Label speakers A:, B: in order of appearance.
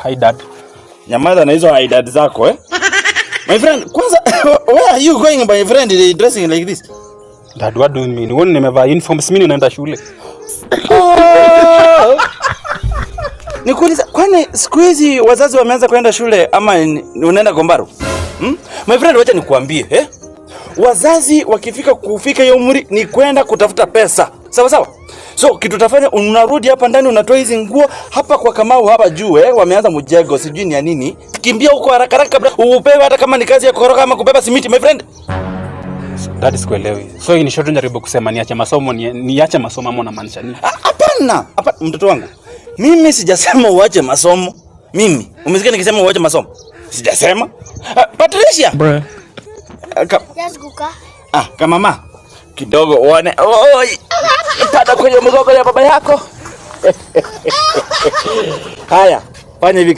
A: Hi dad.
B: Nyamaza na hizo hi dad zako My friend, kwanza where are you going my friend dressing like this?
A: Dad, what do you mean? Wewe nimevaa uniform, mimi naenda shule.
B: Nikuuliza, kwani siku hizi wazazi wameanza kwenda shule ama unaenda Gombaru? My friend, wacha nikuambie wazazi kufika hiyo umri ni kwenda kutafuta pesa. Sawa sawa? So kitu utafanya unarudi hapa ndani unatoa hizi nguo hapa kwa Kamau hapa juu wameanza mjego sijui ni ya nini. Kimbia huko haraka haraka kabla upewe hata kama ni kazi ya kukoroga ama kubeba simiti my friend.
A: Dad, sikuelewi. So in short unajaribu kusema niache masomo niache masomo ama unamaanisha nini?
B: Hapana, mtoto wangu. Mimi sijasema uache masomo. Mimi, umesikia nikisema uache masomo? Sijasema. Patricia.
A: Bro.
C: Yes, Guka.
B: Kama mama kidogo uone. Oi. Tada kwenye mgongo ya baba yako. Haya, fanya hivi.